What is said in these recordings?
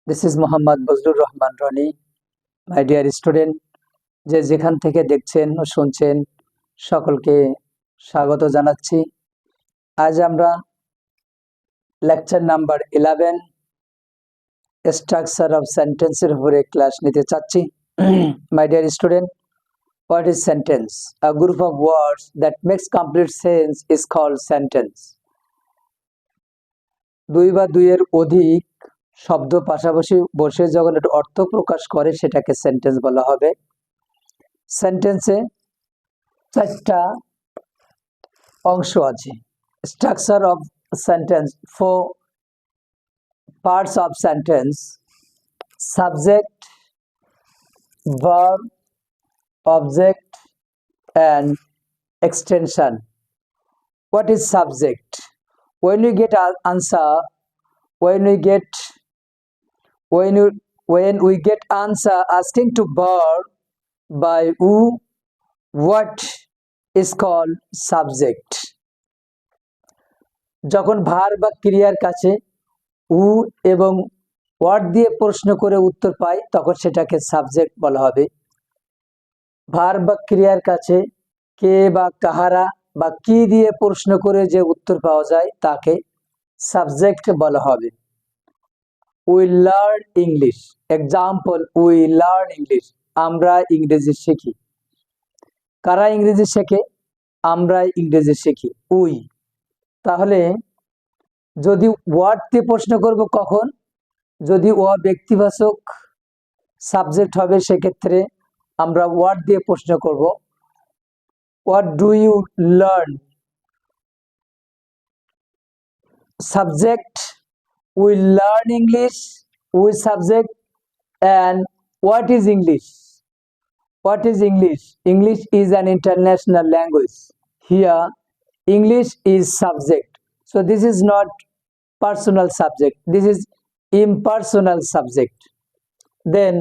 This is Mohammad Bazlur Rahman Rani, my dear student, যে যেখান থেকে দেখছেন ও শুনছেন সকলকে স্বাগত জানাচ্ছি। আজ আমরা লেকচার নাম্বার 11 স্ট্রাকচার অফ সেন্টেন্সের উপরে ক্লাস নিতে চাচ্ছি। My dear student, what is sentence? A group of words that makes complete sense is called sentence. দুই বা দুইয়ের অধিক শব্দ পাশাপাশি বসে যখন একটু অর্থ প্রকাশ করে সেটাকে সেন্টেন্স বলা হবে। সেন্টেন্সে চারটা অংশ আছে। Structure of sentence, 4 parts of sentence: subject, verb, object and extension. What is subject? When we get an answer, when we get answer asking to verb by who, what is called subject. যখন ভার বা ক্রিয়ার কাছে উ এবং word দিয়ে প্রশ্ন করে উত্তর পাই তখন সেটাকে সাবজেক্ট বলা হবে। ভার বা ক্রিয়ার কাছে কে বা কাহারা বা কি দিয়ে প্রশ্ন করে যে উত্তর পাওয়া যায় তাকে সাবজেক্ট বলা হবে। We learn English. Example, we learn English. আমরা ইংরেজি শিখি। কারা ইংরেজি শেখে? আমরা ইংরেজি শিখি। উই। তাহলে যদি ওয়ার্ড দিয়ে প্রশ্ন করব কখন? যদি ও ব্যক্তিবাচক সাবজেক্ট হবে সেক্ষেত্রে আমরা ওয়ার্ড দিয়ে প্রশ্ন করব। What do you learn? Subject, we learn English, we subject and what is English? What is English? English is an international language. Here English is subject. So this is not personal subject. This is impersonal subject. Then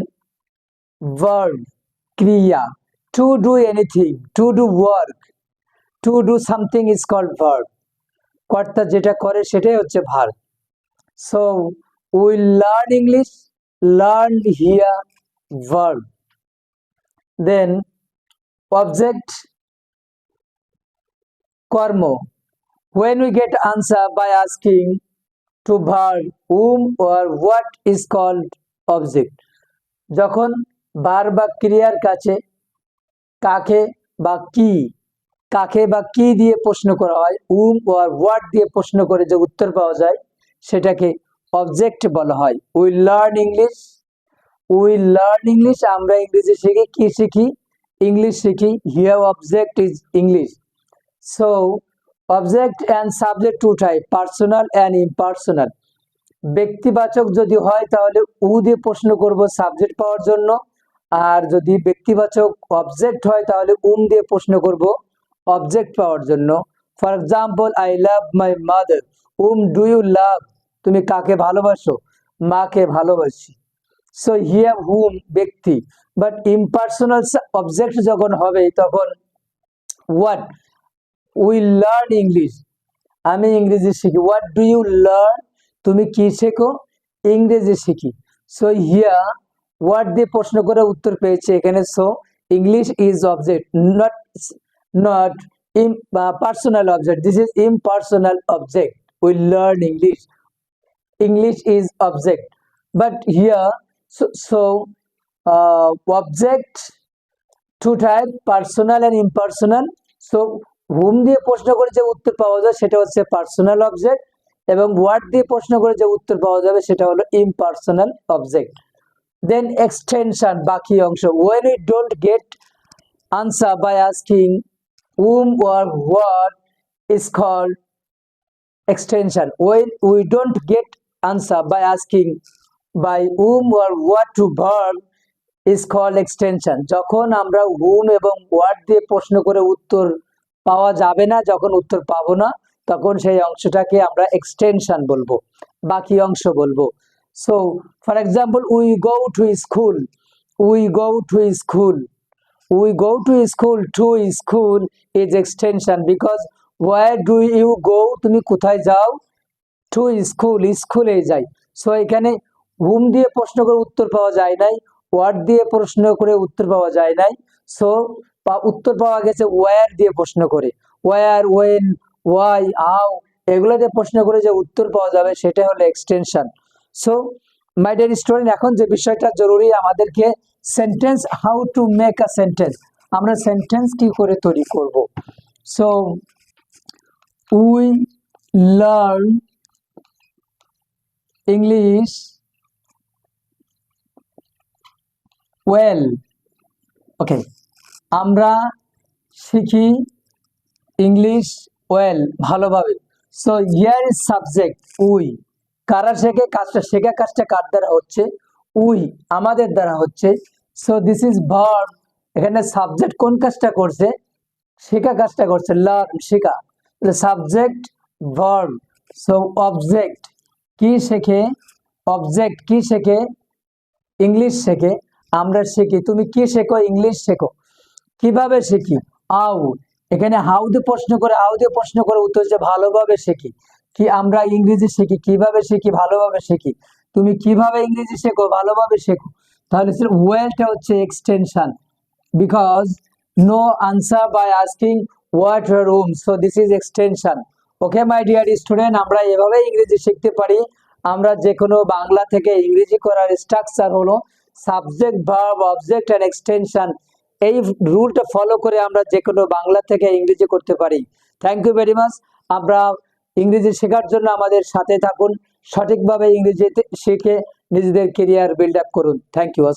verb, kriya, to do anything, to do work, to do something is called verb. কর্তা যেটা করে সেটাই হচ্ছে verb. So we learn English, learn here verb. Then object, karma. When we get answer by asking to verb whom or what is called object. যখন ভার বা ক্রিয়ার কাছে কাকে বা কি দিয়ে প্রশ্ন করা হয়, whom or what দিয়ে প্রশ্ন করে যে উত্তর পাওয়া যায় সেটাকে অবজেক্ট বলা হয়। We learn English, we learn English. আমরা ইংরেজি শিখি। কি শিখি? ইংলিশ শিখি। Here object is English. So object and subject two type, personal and impersonal. ব্যক্তিবাচক যদি হয় তাহলে উ দিয়ে প্রশ্ন করব সাবজেক্ট পাওয়ার জন্য, আর যদি ব্যক্তিবাচক অবজেক্ট হয় তাহলে দিয়ে প্রশ্ন করব অবজেক্ট পাওয়ার জন্য। For example, I love my mother. Do you love? তুমি কাকে ভালোবাসো? মাকে ভালোবাসি। সো হিয়ার হুম ব্যক্তি, বাট ইমপার্সোনাল অবজেক্ট যখন হবে তখন হোয়াট? We learn English. আমি ইংরেজি শিখি। What do you learn? তুমি কি শেখো? ইংরেজি শিখি। সো হিয়ার হোয়াট দিয়ে প্রশ্ন করে উত্তর পেয়েছে এখানে। So English is object, not personal object. This is impersonal object. We learn English. English is object. But here, object two type, personal and impersonal. So whom দিয়ে প্রশ্ন করে যে উত্তর পাওয়া যায় সেটা হচ্ছে পার্সোনাল অবজেক্ট, এবং what দিয়ে প্রশ্ন করে যে উত্তর পাওয়া যাবে সেটা হলো ইমপার্সোনাল অবজেক্ট। Then extension, বাকি অংশ। When we don't get answer by asking whom or what is called extension. When we don't get answer by asking by whom or what to verb is called extension. যখন আমরা whom এবং what দিয়ে প্রশ্ন করে উত্তর পাওয়া যাবে না, যখন উত্তর পাবো না তখন সেই অংশটাকে আমরা এক্সটেনশন বলবো, বাকি অংশ বলবো। So for example, we go to school. We go to school. We go to school. To school is extension because where do you go? তুমি কোথায় যাও? To school, স্কুলে যাই। সো এখানে হুম দিয়ে প্রশ্ন করে উত্তর পাওয়া যায় নাই, হোয়াট দিয়ে প্রশ্ন করে উত্তর পাওয়া যায় নাই, সো উত্তর পাওয়া গেছে ওয়্যার দিয়ে প্রশ্ন করে। ওয়্যার, ওয়েন, ওয়াই, হাউ এগুলো দিয়ে প্রশ্ন করে যে উত্তর পাওয়া যাবে সেটা হলো extension. So my dear student, এখন যে বিষয়টা জরুরি আমাদেরকে sentence, how to make a sentence, আমরা সেন্টেন্স কি করে তৈরি করব। So we learn English well. Okay, আমরা শিখি ইংলিশ ওয়েল, ভালোভাবে। So here is subject we, কারা শেখে, কাজটা শেখা কাজটা কার দ্বারা হচ্ছে, উই আমাদের দ্বারা হচ্ছে। সো দিস ইজ ভার্ব, এখানে সাবজেক্ট কোন কাজটা করছে, শেখা কাজটা করছে, লার্ন শেখা, সাবজেক্ট ভার্ব। সো অবজেক্ট কি শেখে, অবজেক্ট কি শেখে, ইংলিশ শেখে, আমরা শিখি, তুমি কি শেখো, ইংলিশ শেখো। কিভাবে শিখি, হাউ, এখানে হাউ দিয়ে প্রশ্ন করে, হাউ দিয়ে প্রশ্ন করে উত্তর হচ্ছে ভালোভাবে শিখি। কি আমরা ইংরেজি শিখি, কিভাবে শিখি, ভালোভাবে শিখি। তুমি কিভাবে ইংরেজি শেখো, ভালোভাবে শেখো। তাহলে ওয়েলটা হচ্ছে extension, because no answer by asking what your room, so this is extension. Okay my dear student, আমরা এভাবে ইংরেজি শিখতে পারি। আমরা যে কোনো বাংলা থেকে ইংরেজি করার স্ট্রাকচার হলো subject, verb, object and extension. এই রুলটা ফলো করে আমরা যে কোনো বাংলা থেকে ইংরেজি করতে পারি। Thank you very much. আমরা ইংরেজি শেখার জন্য আমাদের সাথে থাকুন, সঠিকভাবে ইংরেজি শিখে নিজেদের কেরিয়ার বিল্ড আপ করুন। Thank you.